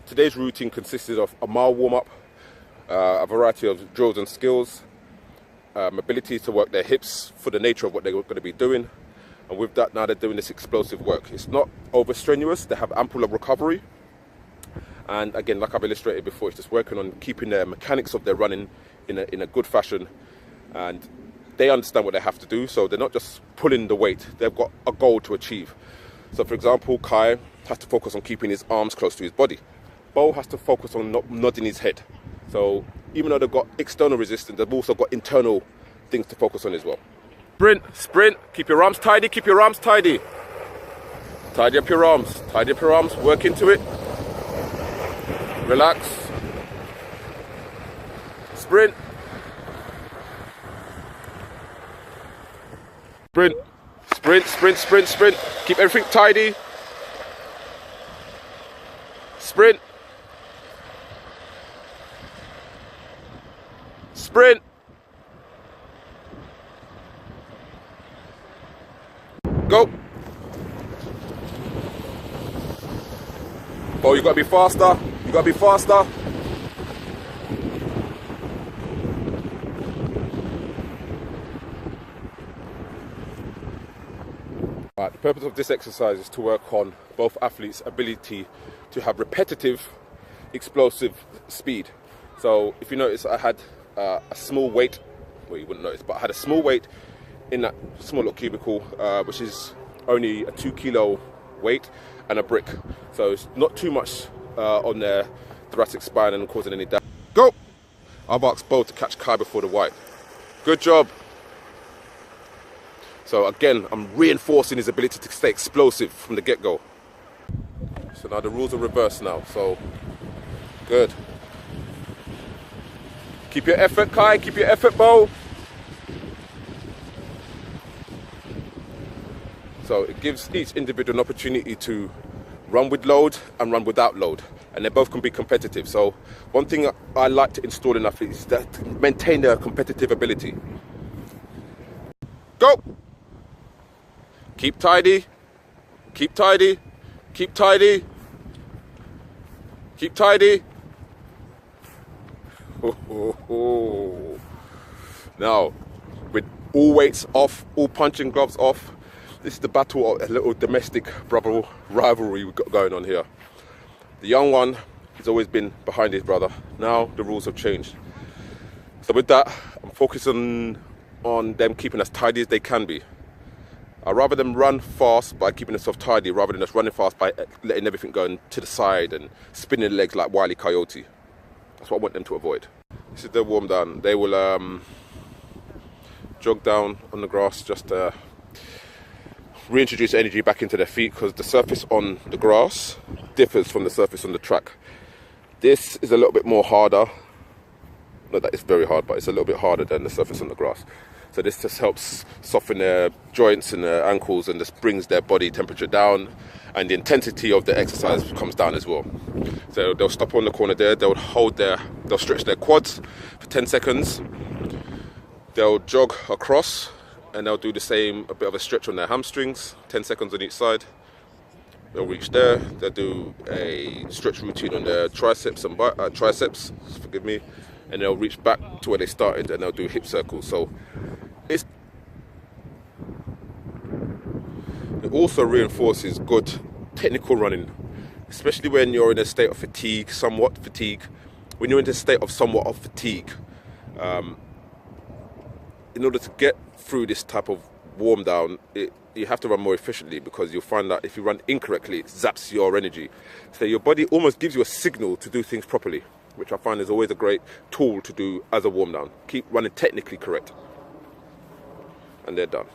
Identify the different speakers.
Speaker 1: Today's routine consisted of a mile warm-up, a variety of drills and skills, ability to work their hips for the nature of what they're going to be doing. And with that, now they're doing this explosive work. It's not over strenuous, they have ample of recovery. And again, like I've illustrated before, it's just working on keeping their mechanics of their running in a good fashion. And they understand what they have to do, so they're not just pulling the weight, they've got a goal to achieve. So for example, Kai has to focus on keeping his arms close to his body. Bo has to focus on not nodding his head. So even though they've got external resistance, they've also got internal things to focus on as well. Sprint, sprint, keep your arms tidy, keep your arms tidy. Tidy up your arms, work into it. Relax. Sprint. Sprint, sprint, sprint, sprint, sprint. Keep everything tidy. Sprint. Sprint. Go. Oh, you gotta be faster. You gotta be faster. Right, the purpose of this exercise is to work on both athletes' ability to have repetitive, explosive speed. So if you notice, I had a small weight, well, you wouldn't notice, but I had a small weight in that small little cubicle, which is only a 2 kilo weight and a brick. So it's not too much on their thoracic spine and causing any damage. Go! I've asked Bo to catch Kai before the white. Good job. So again, I'm reinforcing his ability to stay explosive from the get-go. So now the rules are reversed now, so good. Keep your effort, Kai, keep your effort, Bo. So it gives each individual an opportunity to run with load and run without load, and they both can be competitive. So one thing I like to install in athletes is that to maintain their competitive ability. Go! Keep tidy, keep tidy, keep tidy, keep tidy. Now, with all weights off, all punching gloves off, this is the battle of a little domestic rivalry we've got going on here. The young one has always been behind his brother. Now the rules have changed. So with that, I'm focusing on them keeping as tidy as they can be. I'd rather them run fast by keeping themselves tidy rather than just running fast by letting everything go to the side and spinning their legs like Wile E. Coyote. That's what I want them to avoid. This is their warm down. They will jog down on the grass, just reintroduce energy back into their feet, because the surface on the grass differs from the surface on the track. This is a little bit more harder. Not that it's very hard, but it's a little bit harder than the surface on the grass. So this just helps soften their joints and their ankles, and just brings their body temperature down, and the intensity of the exercise comes down as well. So they'll stop on the corner there, they'll stretch their quads for 10 seconds. They'll jog across, and they'll do the same, a bit of a stretch on their hamstrings, 10 seconds on each side. They'll reach there, they'll do a stretch routine on their triceps and triceps, forgive me, and they'll reach back to where they started, and they'll do hip circles. So it also reinforces good technical running, especially when you're in a state of fatigue, somewhat fatigue. When you're in a state of somewhat of fatigue, in order to get through this type of warm down, you have to run more efficiently, because you'll find that if you run incorrectly, it zaps your energy. So your body almost gives you a signal to do things properly, which I find is always a great tool to do as a warm down. Keep running technically correct. And they're done.